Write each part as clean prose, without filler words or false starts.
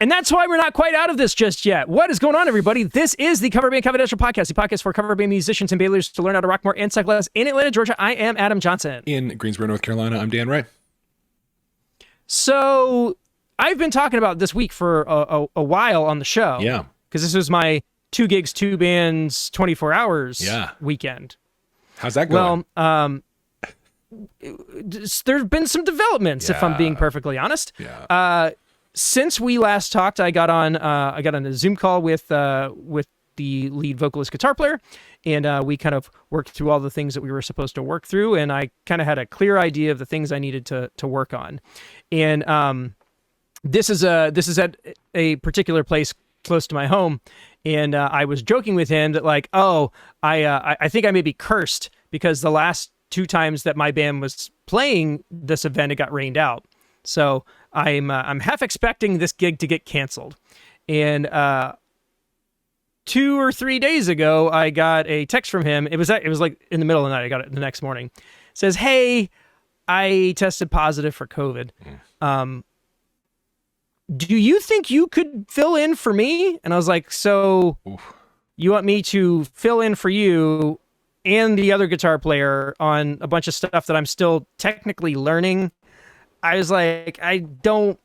And that's why we're not quite out of this just yet. What is going on, everybody? This is the Coverband Confidential podcast, the podcast for cover band musicians and bandleaders to learn how to rock more and suck less. In Atlanta, Georgia, I am Adam Johnson. In Greensboro, North Carolina, I'm Dan Ray. So I've been talking about this week for a while on the show. Yeah. Because this was my 2 gigs, 2 bands, 24 hours weekend. How's that going? Well, there's been some developments, if I'm being perfectly honest. Yeah. Since we last talked, I got on a Zoom call with the lead vocalist guitar player, and we kind of worked through all the things that we were supposed to work through, and I kind of had a clear idea of the things I needed to work on. And this is at a particular place close to my home, and I was joking with him that like, I think I may be cursed because the last 2 times that my band was playing this event, it got rained out. So I'm half expecting this gig to get canceled. And 2 or 3 days ago, I got a text from him. It was like in the middle of the night. I got it the next morning. It says, "Hey, I tested positive for COVID. Do you think you could fill in for me?" And I was like, "So you want me to fill in for you and the other guitar player on a bunch of stuff that I'm still technically learning?" I was like, I don't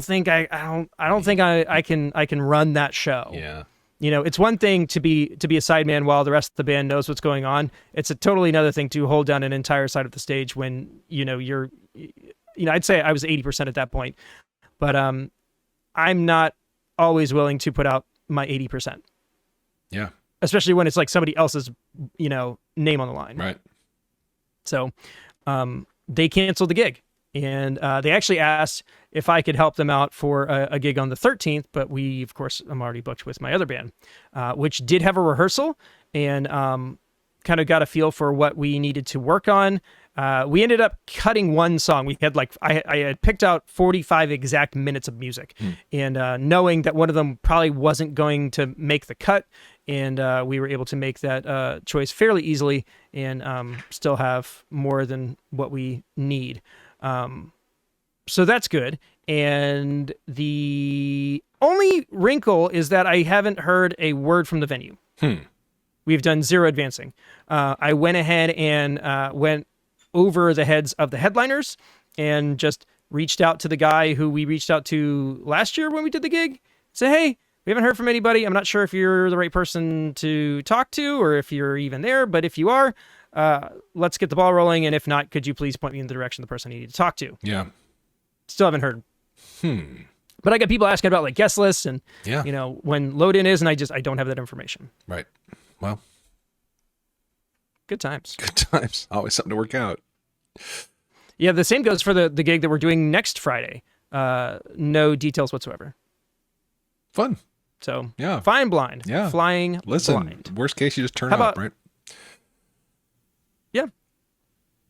think I can run that show. Yeah. You know, it's one thing to be a sideman while the rest of the band knows what's going on. It's a totally another thing to hold down an entire side of the stage when, I'd say I was 80% at that point, but I'm not always willing to put out my 80%. Yeah. Especially when it's like somebody else's, name on the line. Right. So they canceled the gig. And they actually asked if I could help them out for a gig on the 13th, but of course, I'm already booked with my other band, which did have a rehearsal and kind of got a feel for what we needed to work on. We ended up cutting one song. We had I had picked out 45 exact minutes of music, and knowing that one of them probably wasn't going to make the cut, and we were able to make that choice fairly easily and still have more than what we need. So that's good. And the only wrinkle is that I haven't heard a word from the venue. We've done zero advancing. I went ahead and went over the heads of the headliners and just reached out to the guy who we reached out to last year when we did the gig. Say, hey, we haven't heard from anybody. I'm not sure if you're the right person to talk to or if you're even there, but if you are, let's get the ball rolling. And if not, could you please point me in the direction of the person I need to talk to? Yeah. Still haven't heard. But I got people asking about like guest lists and, when load in is, and I don't have that information. Right. Well, good times. Good times. Always something to work out. Yeah. The same goes for the gig that we're doing next Friday. No details whatsoever. Fun. So yeah. Flying blind. Yeah. Flying blind. Worst case, you just turn up, right? Yeah.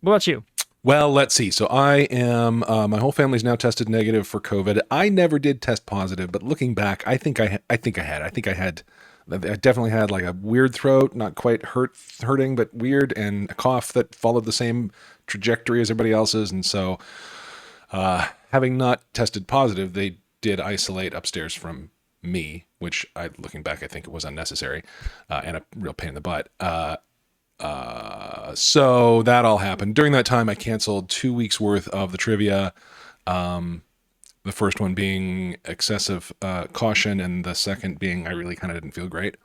What about you? Well, let's see. So I am, my whole family's now tested negative for COVID. I never did test positive, but looking back, I definitely had like a weird throat, not quite hurting, but weird, and a cough that followed the same trajectory as everybody else's. And so, having not tested positive, they did isolate upstairs from me, which looking back, I think it was unnecessary, and a real pain in the butt. So that all happened. During that time, I canceled 2 weeks worth of the trivia. The first one being excessive caution, and the second being I really kind of didn't feel great.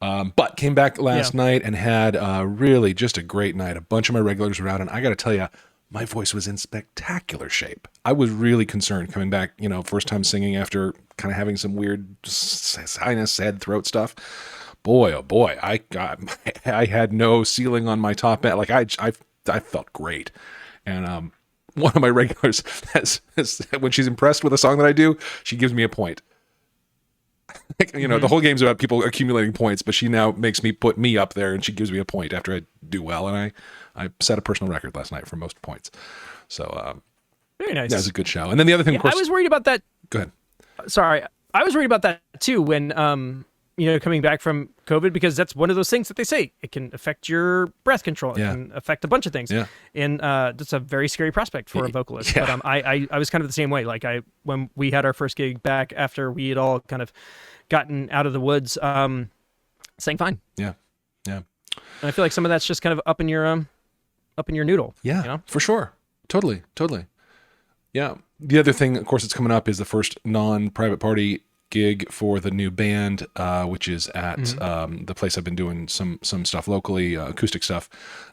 But came back last night and had really just a great night. A bunch of my regulars were out, and I got to tell you, my voice was in spectacular shape. I was really concerned coming back, first time singing after kind of having some weird sinus, sad throat stuff. Boy, oh boy, I had no ceiling on my top end. Like I felt great. And one of my regulars has when she's impressed with a song that I do, she gives me a point. The whole game's about people accumulating points, but she now makes me put me up there, and she gives me a point after I do well. And I set a personal record last night for most points. So very nice. That was a good show. And then the other thing, of course, I was worried about that. Go ahead. Sorry, I was worried about that too when coming back from COVID, because that's one of those things that they say it can affect your breath control. It can affect a bunch of things. Yeah. And that's a very scary prospect for a vocalist. Yeah. But I was kind of the same way. Like when we had our first gig back after we had all kind of gotten out of the woods, sang fine. Yeah. Yeah. And I feel like some of that's just kind of up in your noodle. Yeah, for sure. Totally. Yeah. The other thing, of course, that's coming up is the first non-private party gig for the new band, which is at the place I've been doing some stuff locally, acoustic stuff,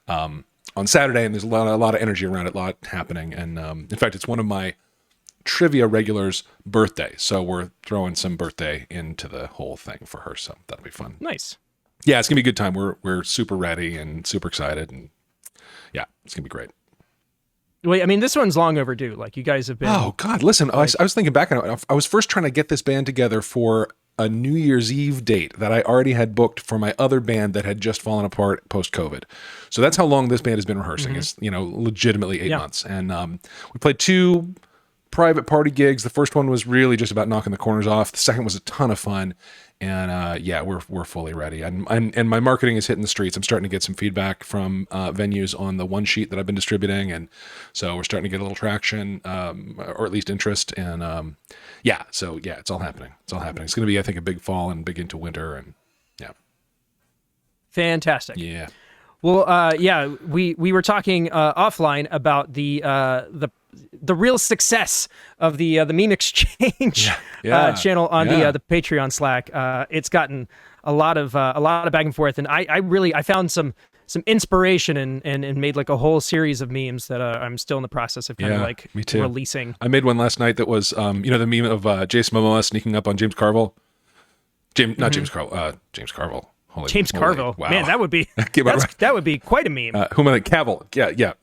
on Saturday, and there's a lot of energy around it, a lot happening, and in fact, it's one of my trivia regulars' birthday, so we're throwing some birthday into the whole thing for her, so that'll be fun. Nice. Yeah, it's gonna be a good time. We're super ready and super excited, and yeah, it's gonna be great. Wait, I mean, this one's long overdue. Like, you guys have been... Oh, God, listen, I was thinking back on it. I was first trying to get this band together for a New Year's Eve date that I already had booked for my other band that had just fallen apart post-COVID. So that's how long this band has been rehearsing. It's, legitimately 8 months. And we played 2 private party gigs. The first one was really just about knocking the corners off. The second was a ton of fun. And we're fully ready. And my marketing is hitting the streets. I'm starting to get some feedback from venues on the one sheet that I've been distributing, and so we're starting to get a little traction, or at least interest. And it's all happening. It's going to be, I think, a big fall and big into winter, and yeah. Fantastic. Yeah. Well, we were talking offline about the real success of the meme exchange channel on the Patreon Slack. It's gotten a lot of back and forth, and I found some inspiration and made like a whole series of memes that I'm still in the process of kind of like releasing. I made one last night that was the meme of Jason Momoa sneaking up on James Carville. James Carville. James Carville. Wow. Man, that would be that would be quite a meme. Who am I? Cavill. Yeah.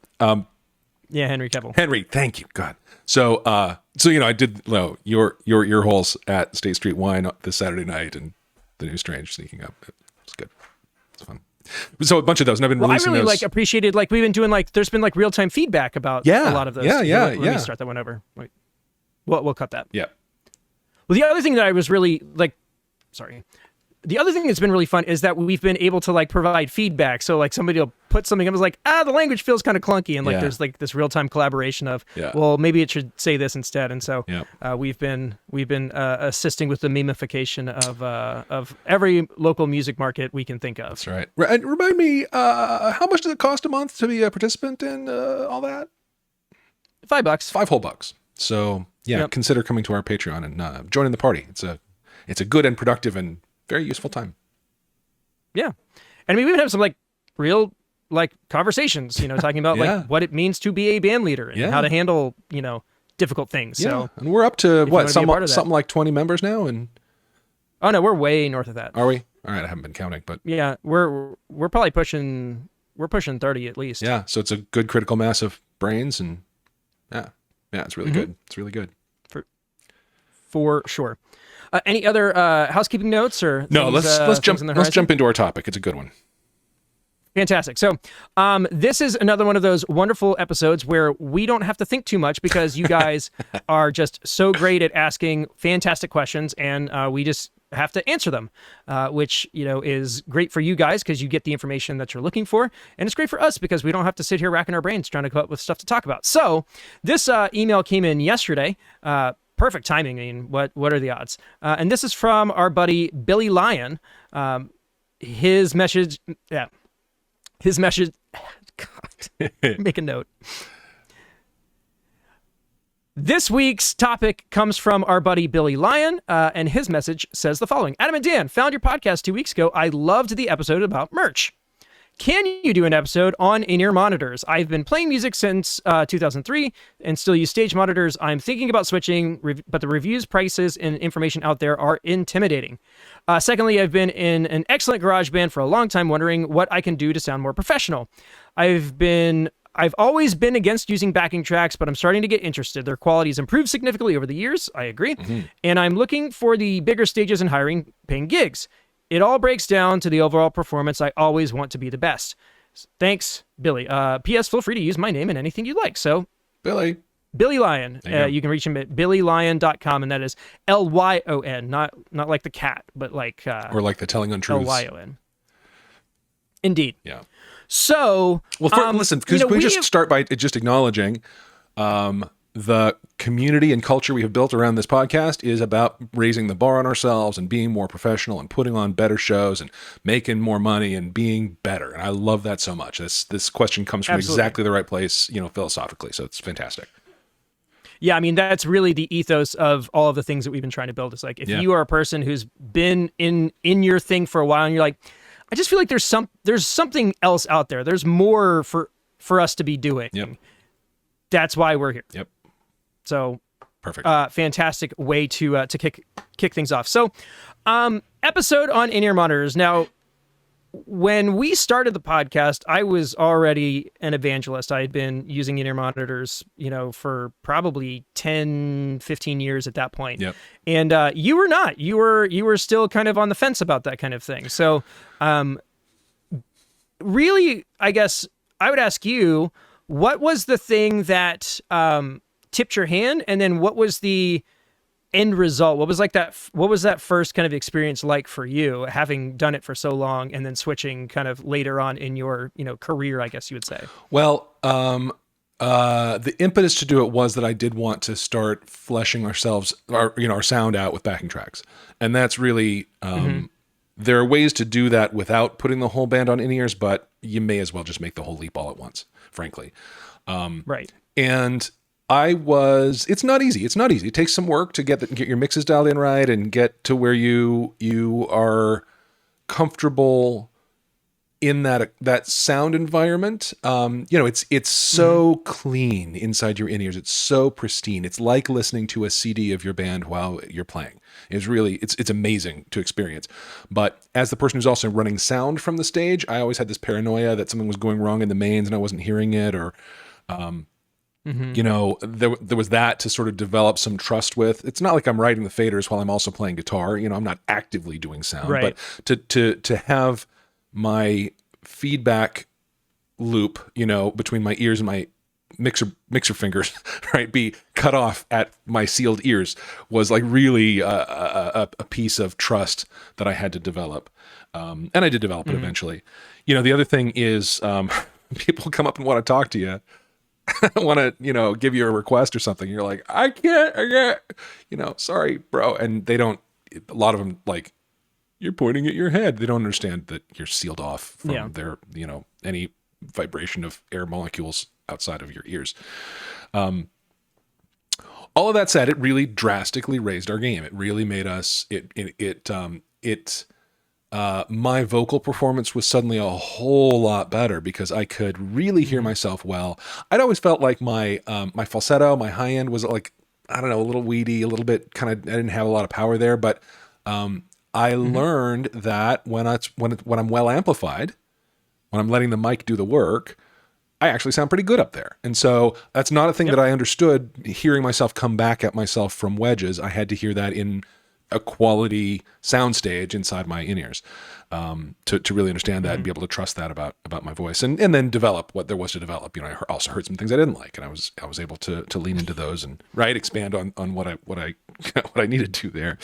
Yeah, Henry Cavill. Henry, thank you, God. So I did your holes at State Street Wine this Saturday night, and the new Strange sneaking up. It's good. It's fun. So a bunch of those, and I've been releasing I really those. appreciated we've been doing there's been real time feedback about a lot of those. Let me start that one over. Wait. We'll cut that. Yeah. Well, the other thing that I was really the other thing that's been really fun is that we've been able to provide feedback. So somebody will put something up, like, the language feels kind of clunky, and there's this real time collaboration of, well, maybe it should say this instead. And so we've been assisting with the memification of every local music market we can think of. That's right. And remind me, how much does it cost a month to be a participant in all that? $5. $5 whole bucks. So consider coming to our Patreon and joining the party. It's a good and productive and very useful time. Yeah. And we even have some real conversations, talking about what it means to be a band leader and how to handle, difficult things. Yeah. So, and we're up to something like 20 members now, and oh no, we're way north of that. Are we? All right, I haven't been counting, but yeah, we're probably pushing 30 at least. Yeah, so it's a good critical mass of brains, and it's really good. It's really good. For sure. Any other housekeeping notes or no? Let's jump into our topic. It's a good one. Fantastic. So this is another one of those wonderful episodes where we don't have to think too much because you guys are just so great at asking fantastic questions, and we just have to answer them, which is great for you guys because you get the information that you're looking for, and it's great for us because we don't have to sit here racking our brains trying to come up with stuff to talk about. So this email came in yesterday. Perfect timing. I mean, what are the odds? And this is from our buddy Billy Lyon. His message. God, make a note. This week's topic comes from our buddy Billy Lyon, and his message says the following: Adam and Dan, found your podcast 2 weeks ago. I loved the episode about merch. Can you do an episode on in-ear monitors? I've been playing music since 2003 and still use stage monitors. I'm thinking about switching, but the reviews, prices, and information out there are intimidating. Secondly, I've been in an excellent GarageBand for a long time, wondering what I can do to sound more professional. I've always been against using backing tracks, but I'm starting to get interested. Their quality has improved significantly over the years. I agree. Mm-hmm. And I'm looking for the bigger stages and paying gigs. It all breaks down to the overall performance. I always want to be the best. Thanks, Billy. P.S. Feel free to use my name in anything you like. So, Billy, Billy Lyon. There you go. You can reach him at billylyon.com, and that is Lyon, not like the cat, but like or like the telling untruths. Lyon. Indeed. Yeah. So, listen, because we just start by just acknowledging the community and culture we have built around this podcast is about raising the bar on ourselves and being more professional and putting on better shows and making more money and being better. And I love that so much. This question comes from exactly the right place, philosophically. So it's fantastic. Yeah, I mean, that's really the ethos of all of the things that we've been trying to build. It's like, if you are a person who's been in your thing for a while and you're like, I just feel like there's something else out there. There's more for us to be doing. Yep. That's why we're here. Yep. So perfect. Fantastic way to kick things off. So, episode on in-ear monitors. Now, when we started the podcast, I was already an evangelist. I had been using in-ear monitors, for probably 10, 15 years at that point. Yep. And you were not. You were still kind of on the fence about that kind of thing. So, really, I guess I would ask you, what was the thing that tipped your hand, and then what was the end result? What was that first kind of experience like for you, having done it for so long and then switching kind of later on in your career, I guess you would say? Well, the impetus to do it was that I did want to start fleshing our sound out with backing tracks, and that's really there are ways to do that without putting the whole band on in-ears, but you may as well just make the whole leap all at once, frankly. Right. And it's not easy. It's not easy. It takes some work to get your mixes dialed in right and get to where you are comfortable in that sound environment. It's so clean inside your in-ears. It's so pristine. It's like listening to a CD of your band while you're playing. It's amazing to experience. But as the person who's also running sound from the stage, I always had this paranoia that something was going wrong in the mains and I wasn't hearing it, or there was that to sort of develop some trust with. It's not like I'm writing the faders while I'm also playing guitar. I'm not actively doing sound, right. But to have my feedback loop, between my ears and my mixer fingers, right, be cut off at my sealed ears was like really a piece of trust that I had to develop. And I did develop it eventually. The other thing is people come up and want to talk to you. Want to, give you a request or something. You're like, I can't, sorry, bro. And they don't, a lot of them, like, you're pointing at your head. They don't understand that you're sealed off from their, any vibration of air molecules outside of your ears. All of that said, it really drastically raised our game. It really made us, my vocal performance was suddenly a whole lot better because I could really hear myself well. I'd always felt like my falsetto, my high end was like, I don't know, a little weedy, a little bit kind of, I didn't have a lot of power there, but I learned that when I'm well amplified, when I'm letting the mic do the work, I actually sound pretty good up there. And so that's not a thing that I understood hearing myself come back at myself from wedges. I had to hear that in a quality soundstage inside my in-ears to really understand that and be able to trust that about my voice and then develop what there was to develop. I also heard some things I didn't like, and I was able to lean into those and expand on what I needed to there.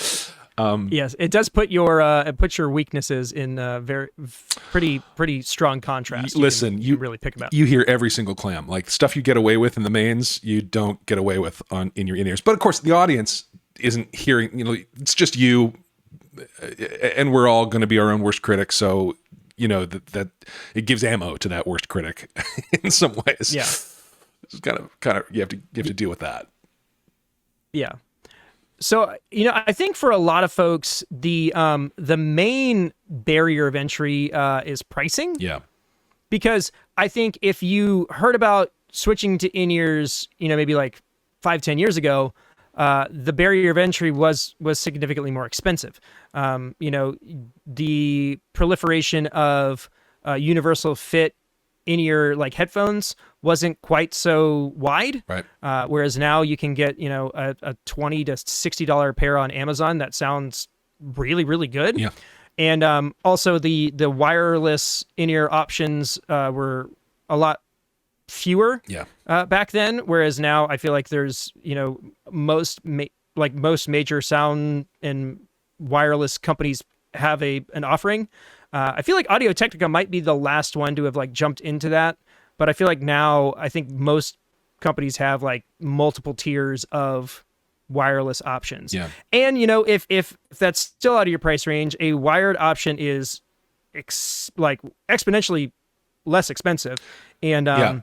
Yes, it does put your weaknesses in pretty strong contrast. You really pick them out. You hear every single clam, like stuff you get away with in the mains, you don't get away with in your in-ears. But of course, the audience isn't hearing. It's just you, and we're all going to be our own worst critics. So that it gives ammo to that worst critic in some ways. Yeah, it's kind of you have to deal with that. Yeah. So, I think for a lot of folks, the main barrier of entry is pricing. Yeah. Because I think if you heard about switching to in-ears, maybe like 5-10 years ago, the barrier of entry was significantly more expensive. The proliferation of universal fit in-ear like headphones wasn't quite so wide. Right. Whereas now you can get, a $20 to $60 pair on Amazon that sounds really, really good. Yeah. And also the wireless in-ear options were a lot fewer Yeah. back then, whereas now I feel like there's, most major sound and wireless companies have an offering. I feel like Audio-Technica might be the last one to have like jumped into that, but I feel like now I think most companies have like multiple tiers of wireless options. Yeah. And if that's still out of your price range, a wired option is exponentially less expensive, and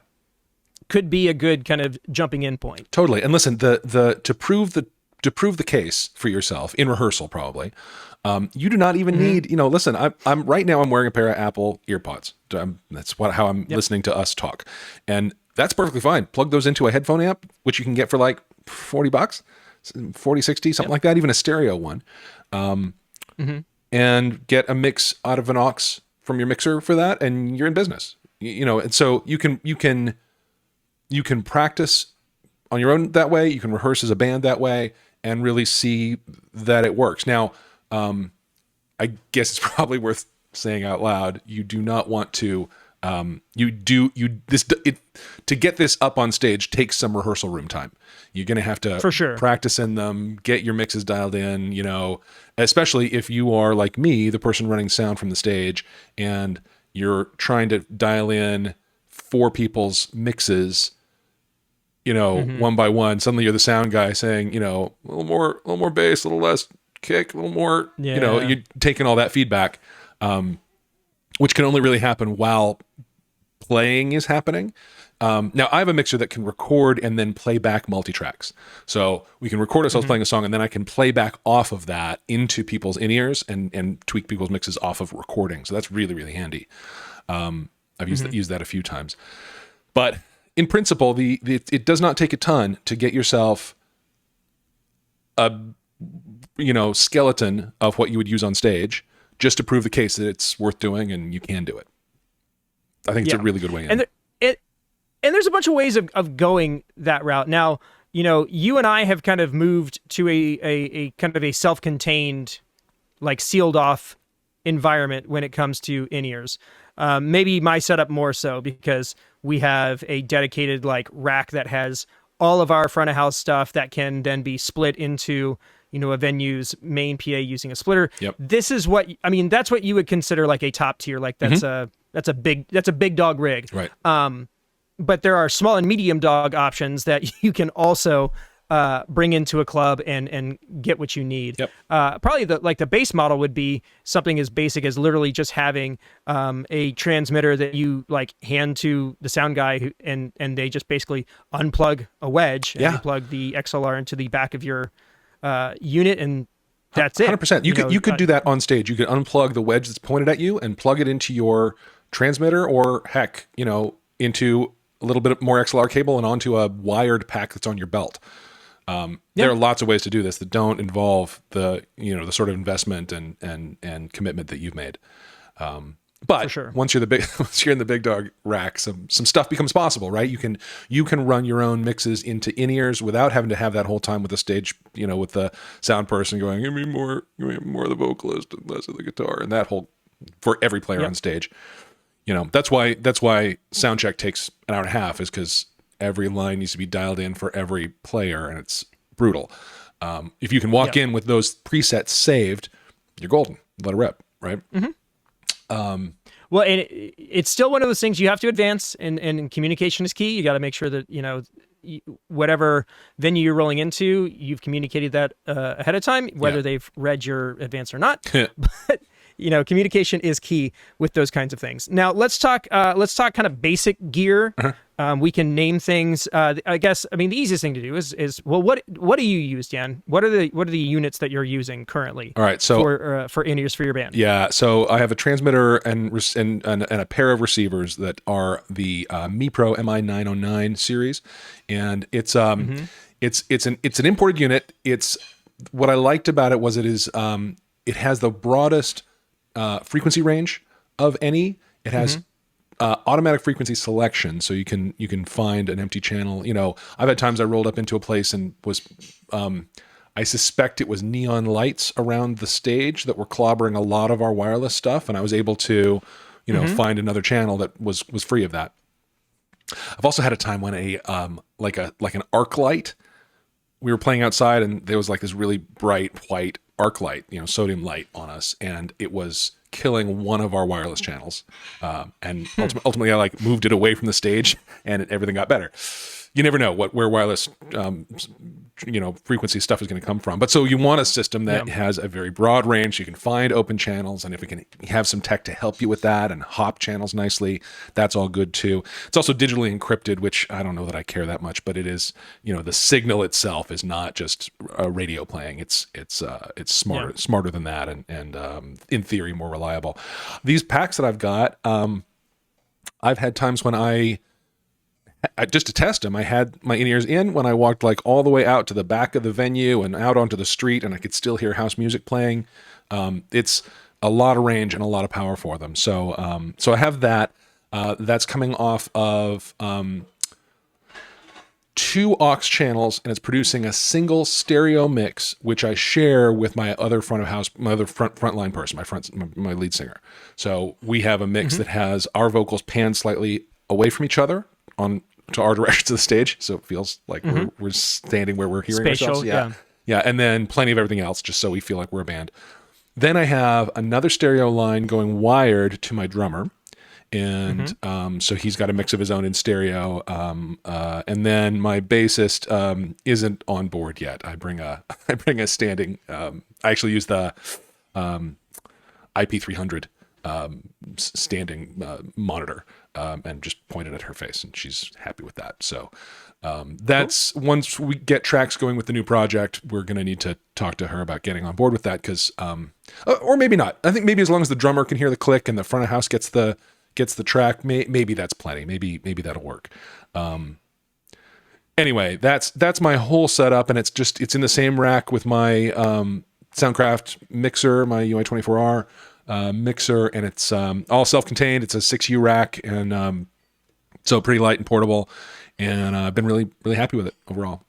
could be a good kind of jumping in point. Totally. And listen, to prove the case for yourself in rehearsal, probably, you do not even need, listen, I'm right now I'm wearing a pair of Apple earpods. That's how I'm listening to us talk. And that's perfectly fine. Plug those into a headphone amp, which you can get for like $40, 40, 60, something like that, even a stereo one. And get a mix out of an aux from your mixer for that, and you're in business. And so you can practice on your own that way. You can rehearse as a band that way and really see that it works. Now, I guess it's probably worth saying out loud, you do not want to, to get this up on stage takes some rehearsal room time. You're going to have to for sure practice in them, get your mixes dialed in, especially if you are like me, the person running sound from the stage, and you're trying to dial in 4 people's mixes, one by one. Suddenly you're the sound guy saying, a little more bass, a little less kick, a little more, you're taking all that feedback, which can only really happen while playing is happening. Now I have a mixer that can record and then play back multi-tracks. So we can record ourselves playing a song, and then I can play back off of that into people's in-ears and tweak people's mixes off of recording. So that's really, really handy. I've used that a few times. But in principle, it does not take a ton to get yourself a skeleton of what you would use on stage, just to prove the case that it's worth doing and you can do it. I think it's a really good way in. And there's a bunch of ways of going that route. Now, you and I have kind of moved to a kind of a self-contained, like sealed off environment when it comes to in-ears. Maybe my setup more so because we have a dedicated like rack that has all of our front of house stuff that can then be split into, a venue's main PA using a splitter. Yep. This is that's what you would consider like a top tier. Like that's a big dog rig. Right. But there are small and medium dog options that you can also bring into a club and get what you need. Yep. Probably the base model would be something as basic as literally just having a transmitter that you like hand to the sound guy and they just basically unplug a wedge and you plug the XLR into the back of your unit, and that's it. 100%. You could do that on stage. You could unplug the wedge that's pointed at you and plug it into your transmitter, or heck, into a little bit more XLR cable and onto a wired pack that's on your belt. There are lots of ways to do this that don't involve the sort of investment and commitment that you've made. But for sure. once you're in the big dog rack, some stuff becomes possible, right? You can run your own mixes into in-ears without having to have that whole time with the stage, with the sound person going, give me more of the vocalist and less of the guitar, and that whole for every player on stage. That's why sound check takes an hour and a half, is because every line needs to be dialed in for every player, and it's brutal. If you can walk in with those presets saved, you're golden. Let it rip, right? Well, and it's still one of those things you have to advance, and communication is key. You got to make sure that, whatever venue you're rolling into, you've communicated that ahead of time, whether they've read your advance or not. But communication is key with those kinds of things. Now let's talk kind of basic gear. We can name things. I guess, the easiest thing to do is what do you use, Dan? What are the units that you're using currently? All right. So for in-ears for your band. Yeah. So I have a transmitter and a pair of receivers that are the MiPro MI909 series. And it's an imported unit. It's what I liked about it was it has the broadest frequency range of any. It has automatic frequency selection, so you can find an empty channel. I've had times I rolled up into a place and was I suspect it was neon lights around the stage that were clobbering a lot of our wireless stuff, and I was able to find another channel that was free of that. I've also had a time when like an arc light. We were playing outside and there was like this really bright white arc light, sodium light on us, and it was killing one of our wireless channels. And ultimately, I like moved it away from the stage, and everything got better. You never know where wireless frequency stuff is going to come from. But so you want a system that has a very broad range. You can find open channels, and if we can have some tech to help you with that and hop channels nicely, that's all good too. It's also digitally encrypted, which I don't know that I care that much, but it is, the signal itself is not just a radio playing. It's smarter than that, and in theory more reliable. These packs that I've got, I've had times when I just to test them, I had my in-ears in when I walked like all the way out to the back of the venue and out onto the street, and I could still hear house music playing. It's a lot of range and a lot of power for them. So so I have that. That's coming off of 2 aux channels, and it's producing a single stereo mix, which I share with my other frontline person, my lead singer. So we have a mix that has our vocals panned slightly away from each other to our directions of the stage, so it feels like we're standing where we're hearing Spatial, ourselves. Yeah, and then plenty of everything else, just so we feel like we're a band. Then I have another stereo line going wired to my drummer, and so he's got a mix of his own in stereo. And then my bassist isn't on board yet. I bring a standing. I actually use the IP300 standing monitor. And just pointed at her face, and she's happy with that. So that's cool. Once we get tracks going with the new project, we're going to need to talk to her about getting on board with that, because or maybe not. I think maybe as long as the drummer can hear the click and the front of house gets the track, maybe that's plenty. Maybe that'll work. Anyway, that's my whole setup, and it's in the same rack with my Soundcraft mixer, my UI24R. Mixer, and it's all self-contained. It's a 6U rack, and so pretty light and portable, and I've been really, really happy with it overall.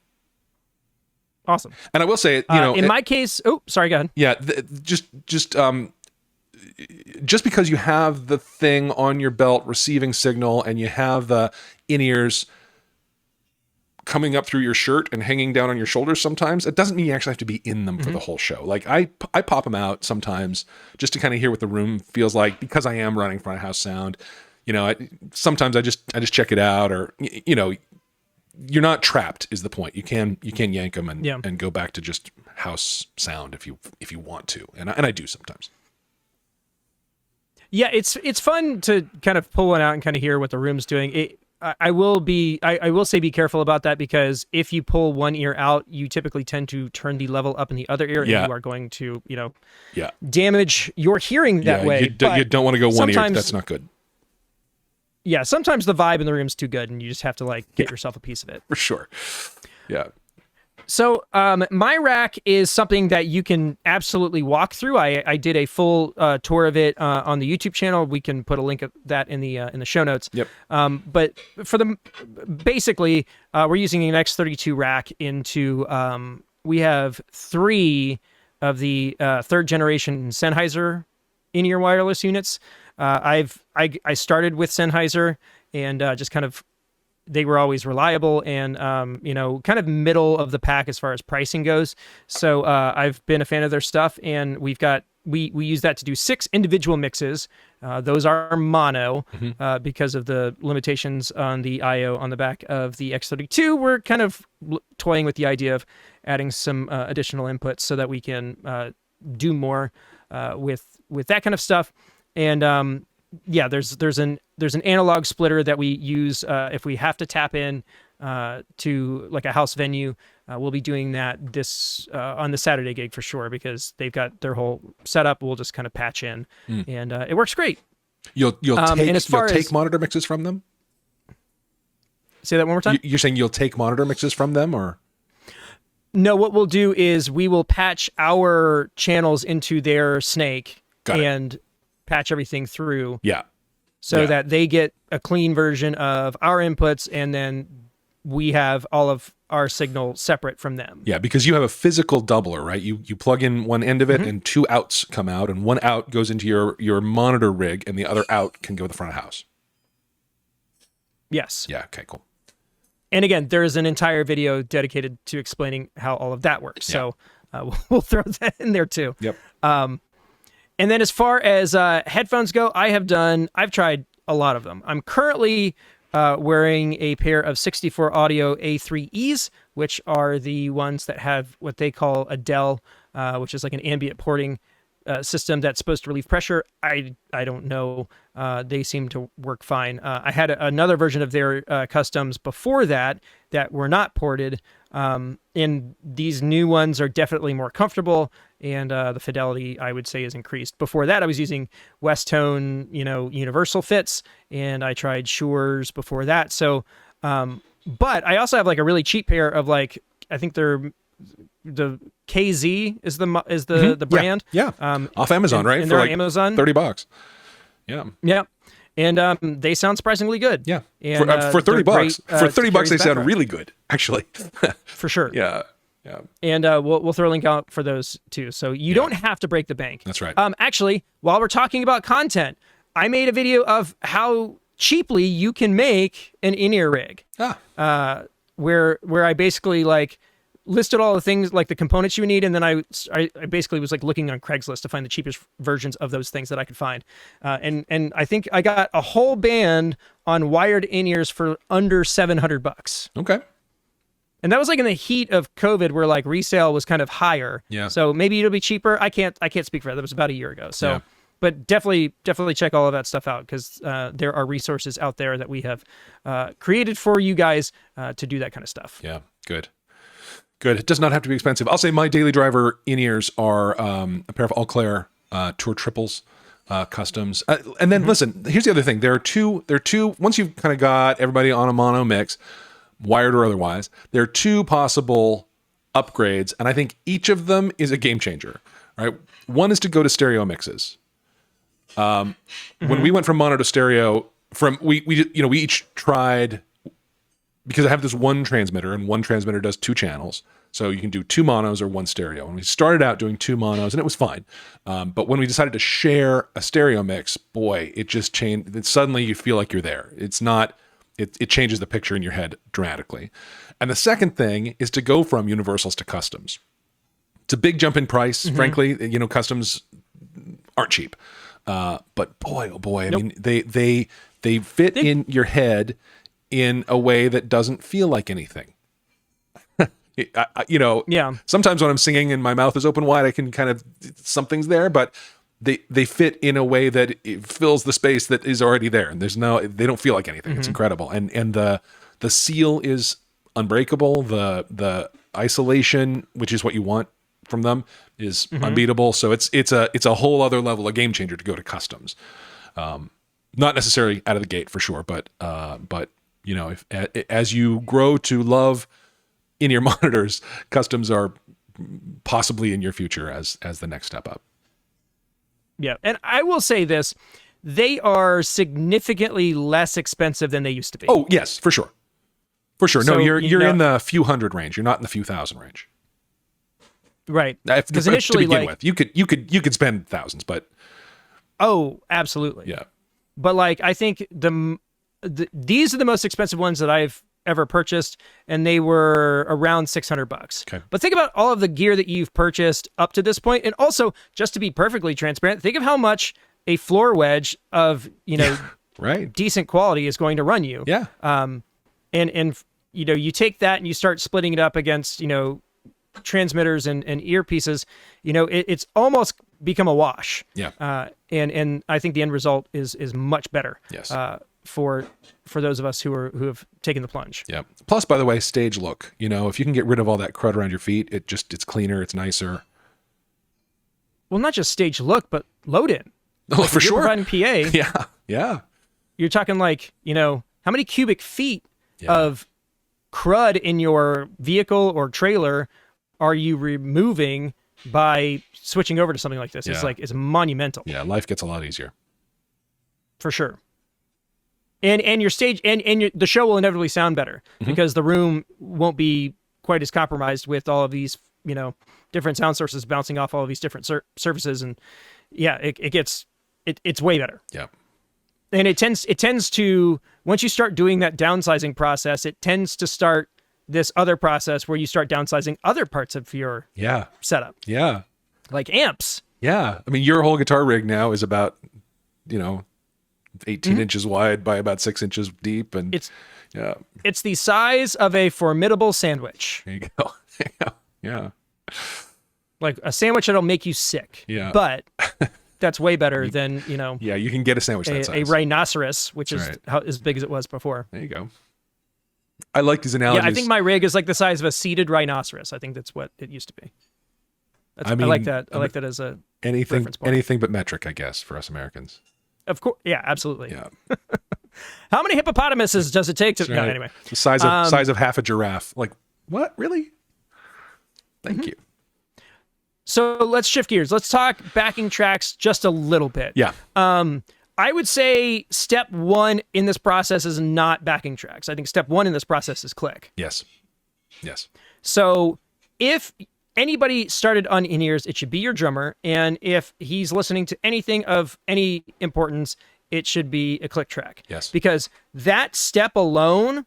Awesome. And I will say, in my case, sorry, go ahead. Yeah, just because you have the thing on your belt receiving signal, and you have the in-ears coming up through your shirt and hanging down on your shoulders sometimes, it doesn't mean you actually have to be in them for the whole show. Like I pop them out sometimes just to kind of hear what the room feels like, because I am running front of house sound. Sometimes I just check it out, or you're not trapped is the point. You can yank them and go back to just house sound if you want to, and I do sometimes. Yeah, it's fun to kind of pull one out and kind of hear what the room's doing. I will say be careful about that, because if you pull one ear out, you typically tend to turn the level up in the other ear, and you are going to, damage your hearing that way. You don't want to go one ear. That's not good. Yeah, sometimes the vibe in the room's too good, and you just have to get yourself a piece of it. For sure. Yeah. So my rack is something that you can absolutely walk through. I did a full tour of it on the YouTube channel. We can put a link of that in the show notes. Yep. But basically, we're using an X32 rack into. We have 3 of the 3rd generation Sennheiser in-ear wireless units. I started with Sennheiser, and just kind of. They were always reliable and, kind of middle of the pack as far as pricing goes. So I've been a fan of their stuff, and we use that to do 6 individual mixes. Those are mono because of the limitations on the I/O on the back of the X32. We're kind of toying with the idea of adding some additional inputs so that we can do more with that kind of stuff. And there's an analog splitter that we use if we have to tap in to like a house venue. We'll be doing that this on the Saturday gig for sure, because they've got their whole setup. We'll just kind of patch in, and it works great. You'll take monitor mixes from them? Say that one more time. You're saying you'll take monitor mixes from them, or? No, what we'll do is we will patch our channels into their snake and patch everything through. Yeah. So that they get a clean version of our inputs, and then we have all of our signal separate from them. Yeah, because you have a physical doubler, right? You plug in one end of it, and 2 outs come out, and one out goes into your monitor rig, and the other out can go to the front of house. Yes. Yeah. Okay. Cool. And again, there is an entire video dedicated to explaining how all of that works. So we'll throw that in there too. Yep. And then as far as headphones go, I've tried a lot of them. I'm currently wearing a pair of 64 Audio A3Es, which are the ones that have what they call a DEL, which is like an ambient porting system that's supposed to relieve pressure. I don't know. They seem to work fine. I had another version of their customs before that were not ported. And these new ones are definitely more comfortable, and the fidelity, I would say, is increased. Before that, I was using Westone, universal fits, and I tried Shure's before that. So, but I also have like a really cheap pair of like, I think they're the KZ is the brand. Yeah. Off Amazon, right? And For they're like on Amazon. $30. Yeah. Yeah. And they sound surprisingly good. Yeah. And, For $30, for $30 they sound background. really good, actually. For sure. Yeah. Yeah. And we'll throw a link out for those too. So you don't have to break the bank. That's right. Actually, while we're talking about content, I made a video of how cheaply you can make an in-ear rig. Where I basically like listed all the things, like the components you need, and then I basically was like looking on Craigslist to find the cheapest versions of those things that I could find. And I think I got a whole band on wired in-ears for under $700. Okay. And that was like in the heat of COVID, where like resale was kind of higher. Yeah. So maybe it'll be cheaper. I can't speak for that. That was about a year ago. So, Yeah. But definitely check all of that stuff out, because there are resources out there that we have created for you guys to do that kind of stuff. Yeah. Good. It does not have to be expensive. I'll say my daily driver in-ears are a pair of All Claire Tour Triples customs. And then listen, here's the other thing. There are two, once you've kind of got everybody on a mono mix, wired or otherwise, there are two possible upgrades, and I think each of them is a game changer, right? One is to go to stereo mixes. When we went from mono to stereo, we each tried, because I have this one transmitter, and one transmitter does two channels. So you can do two monos or one stereo. And we started out doing two monos, and it was fine. But when we decided to share a stereo mix, boy, it just changed. Suddenly you feel like you're there. It's not, it changes the picture in your head dramatically. And the second thing is to go from universals to customs. It's a big jump in price, frankly. Customs aren't cheap. But boy, oh boy, I mean, they fit in your head in a way that doesn't feel like anything. Sometimes when I'm singing and my mouth is open wide, I can kind of, something's there, but they fit in a way that it fills the space that is already there. And they don't feel like anything. It's incredible. And the seal is unbreakable. The isolation, which is what you want from them, is unbeatable. So it's a whole other level, a game changer to go to customs. Not necessarily out of the gate for sure, but if as you grow to love in-ear monitors, customs are possibly in your future as the next step up. Yeah, and I will say this, they are significantly less expensive than they used to be. Oh, yes, for sure. For sure. So, no, you're in the few hundred range. You're not in the few thousand range. Right. Because initially, to begin with, you could spend thousands, but oh, absolutely. Yeah. But like, I think these are the most expensive ones that I've ever purchased, and they were around $600. Okay. But think about all of the gear that you've purchased up to this point, and also, just to be perfectly transparent, think of how much a floor wedge of right, decent quality is going to run you. Yeah. And you take that and you start splitting it up against transmitters and earpieces. It's almost become a wash. Yeah. And I think the end result is much better. Yes. For those of us who have taken the plunge. Yeah. Plus, by the way, stage look. If you can get rid of all that crud around your feet, it's cleaner, it's nicer. Well, not just stage look, but load in. Oh, for sure. Providing PA. Yeah. Yeah. You're talking like, how many cubic feet of crud in your vehicle or trailer are you removing by switching over to something like this? Yeah. It's monumental. Yeah. Life gets a lot easier. For sure. And your stage and the show will inevitably sound better because the room won't be quite as compromised with all of these, different sound sources bouncing off all of these different surfaces. And yeah, it's way better. Yeah. And it tends to, once you start doing that downsizing process, it tends to start this other process where you start downsizing other parts of your setup. Yeah. Like amps. Yeah. I mean, your whole guitar rig now is about, 18 inches wide by about 6 inches deep. And it's the size of a formidable sandwich. There you go. Yeah. Like a sandwich that'll make you sick. Yeah. But that's way better than, Yeah, you can get a sandwich that size. A rhinoceros, which is as big as it was before. There you go. I like these analogies. Yeah, I think my rig is like the size of a seated rhinoceros. I think that's what it used to be. I like that. I like that as a reference point. Anything but metric, I guess, for us Americans. Of course. Yeah, absolutely. Yeah. How many hippopotamuses does it take to... No, anyway. The size of half a giraffe. Like, what? Really? Thank you. So let's shift gears. Let's talk backing tracks just a little bit. Yeah. I would say step one in this process is not backing tracks. I think step one in this process is click. Yes. So if anybody started on in-ears, it should be your drummer. And if he's listening to anything of any importance, it should be a click track. Yes. Because that step alone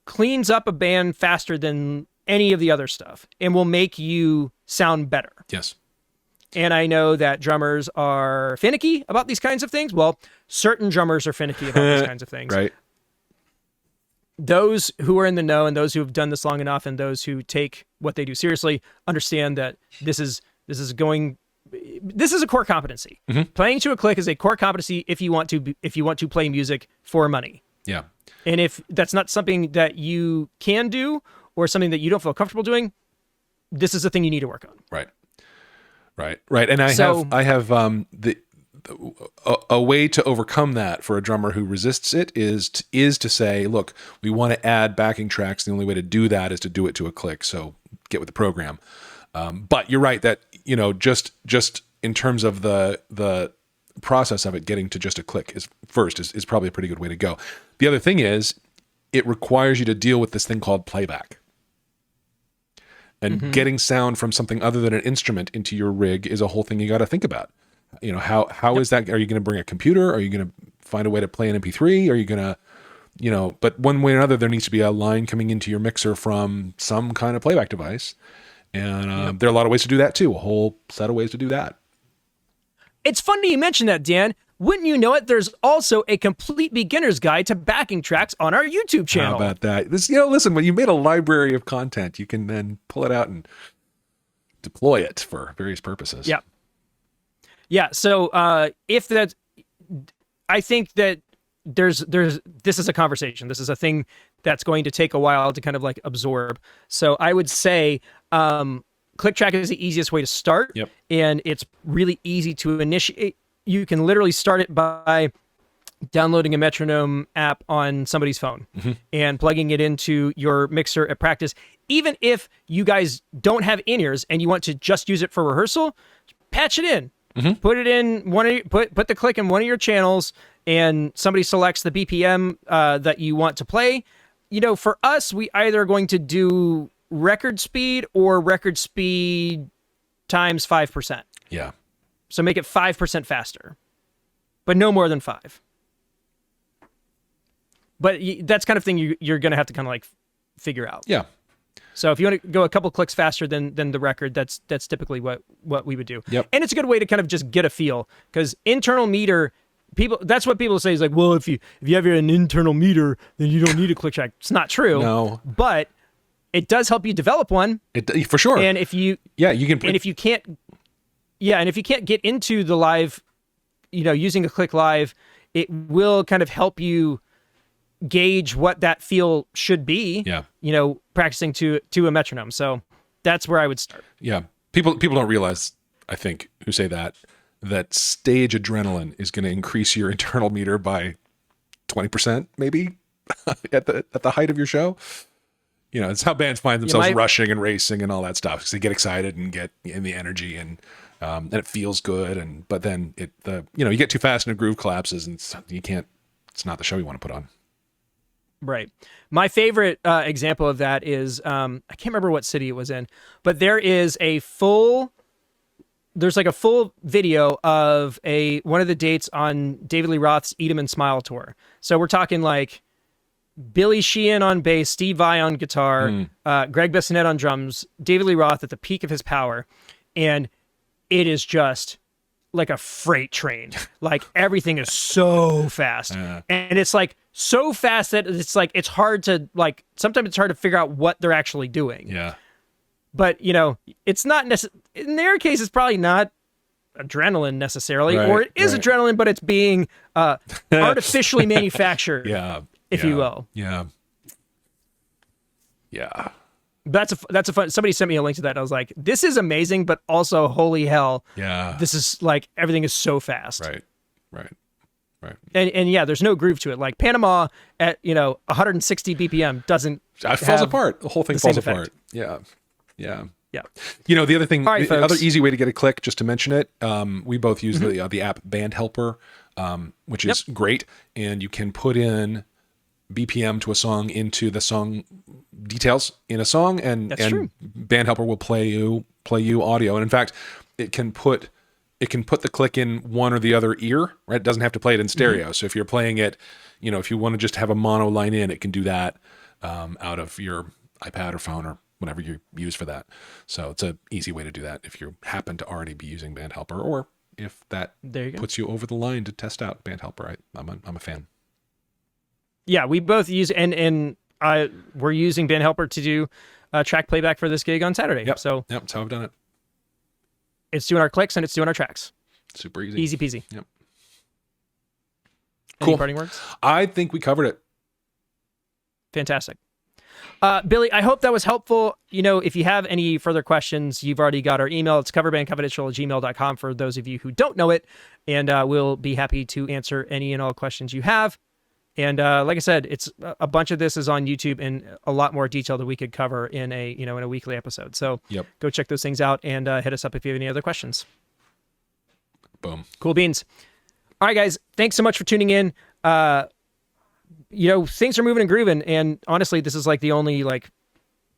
cleans up a band faster than any of the other stuff and will make you sound better. Yes. And I know that drummers are finicky about these kinds of things. Well, certain drummers are finicky about these kinds of things. Right. Those who are in the know and those who have done this long enough and those who take what they do seriously understand that this is a core competency. Playing to a click is a core competency if you want to play music for money. Yeah. And if that's not something that you can do or something that you don't feel comfortable doing, this is the thing you need to work on. Right. And I have a way to overcome that for a drummer who resists it is to say, look, we want to add backing tracks. The only way to do that is to do it to a click. So get with the program. But you're right that, just in terms of the process of it, getting to just a click is probably a pretty good way to go. The other thing is it requires you to deal with this thing called playback. And getting sound from something other than an instrument into your rig is a whole thing you got to think about. How is that? Are you going to bring a computer? Are you going to find a way to play an MP3? Are you going to, but one way or another, there needs to be a line coming into your mixer from some kind of playback device. And there are a lot of ways to do that too. A whole set of ways to do that. It's funny you mentioned that, Dan. Wouldn't you know it? There's also a complete beginner's guide to backing tracks on our YouTube channel. How about that? Listen, when you made a library of content, you can then pull it out and deploy it for various purposes. Yeah. Yeah. So I think that this is a conversation. This is a thing that's going to take a while to kind of like absorb. So I would say click track is the easiest way to start. Yep. And it's really easy to initiate. You can literally start it by downloading a metronome app on somebody's phone and plugging it into your mixer at practice. Even if you guys don't have in-ears and you want to just use it for rehearsal, patch it in. Put it in put the click in one of your channels, and somebody selects the BPM that you want to play. For us, we either are going to do record speed or record speed times 5%. Yeah. So make it 5% faster, but no more than 5. But that's kind of thing you're going to have to kind of like figure out. Yeah. So if you want to go a couple clicks faster than the record, that's typically what we would do. Yep. And it's a good way to kind of just get a feel, because internal meter, that's what people say is like, well, if you have an internal meter, then you don't need a click track. It's not true. No. But it does help you develop one. For sure. And if you can. And if you can't get into the live, using a click live, it will kind of help you gauge what that feel should be. Yeah. Practicing to a metronome. So that's where I would start. Yeah. People don't realize, I think, who say that stage adrenaline is going to increase your internal meter by 20% maybe at the height of your show. It's how bands find themselves rushing and racing and all that stuff, because they get excited and get in the energy and it feels good. But then you get too fast and the groove collapses and it's not the show you want to put on. Right. My favorite example of that is, I can't remember what city it was in, but there is a full there's like a full video of one of the dates on David Lee Roth's Eat 'em and Smile tour. So we're talking like Billy Sheehan on bass, Steve Vai on guitar, Greg Bissonette on drums, David Lee Roth at the peak of his power. And it is just like a freight train. Like everything is so fast. And it's like so fast that it's like, it's hard to like, sometimes it's hard to figure out what they're actually doing. Yeah. But, you know, it's not in their case, it's probably not adrenaline necessarily, Right, or it is right. adrenaline, but it's being artificially manufactured, Yeah. if you will. Yeah. Yeah. That's a fun. Somebody sent me a link to that. And I was like, this is amazing, but also holy hell. Yeah. This is like everything is so fast. Right. Right. Right. And yeah, there's no groove to it. Like Panama at 160 BPM doesn't. It falls have apart. The whole thing the same falls effect. apart. Yeah. Yeah. Yeah. You know, the other thing, All right, the other folks. easy way to get a click, just to mention it, we both use the app Bandhelper, which is great, and you can put in BPM to a song into the song details in a song, and true. Bandhelper will play you audio, and in fact, it can put the click in one or the other ear, right? It doesn't have to play it in stereo. So if you're playing it, if you want to just have a mono line in, it can do that out of your iPad or phone or whatever you use for that. So it's an easy way to do that if you happen to already be using Bandhelper, or if that There you go. puts you over the line to test out Bandhelper. I'm a fan. Yeah, we both use and we're using Bandhelper to do track playback for this gig on Saturday. Yep. So That's how I've done it. it's doing our clicks and it's doing our tracks. Super easy. Easy peasy. Yep. Any Cool. parting words? I think we covered it. Fantastic. Billy, I hope that was helpful. If you have any further questions, you've already got our email. It's coverbandconfidential@gmail.com for those of you who don't know it. And we'll be happy to answer any and all questions you have. And like I said, it's a bunch of this is on YouTube and a lot more detail that we could cover in a weekly episode. So Yep. go check those things out and hit us up if you have any other questions. Boom. Cool beans. All right, guys. Thanks so much for tuning in. Things are moving and grooving. And honestly, this is like the only like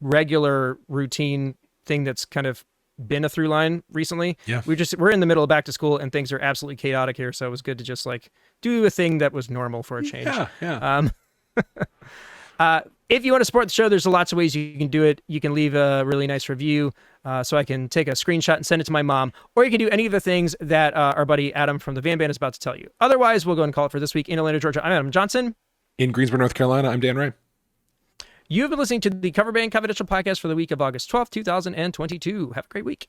regular routine thing that's kind of been a through line recently. Yeah. We're in the middle of back to school and things are absolutely chaotic here. So it was good to just like do a thing that was normal for a change. Yeah. If you want to support the show, there's lots of ways you can do it. You can leave a really nice review so I can take a screenshot and send it to my mom. Or you can do any of the things that our buddy Adam from the Van Band is about to tell you. Otherwise, we'll go and call it for this week. In Atlanta, Georgia, I'm Adam Johnson. In Greensboro, North Carolina, I'm Dan Ray. You've been listening to the Coverband Confidential podcast for the week of August 12th, 2022. Have a great week.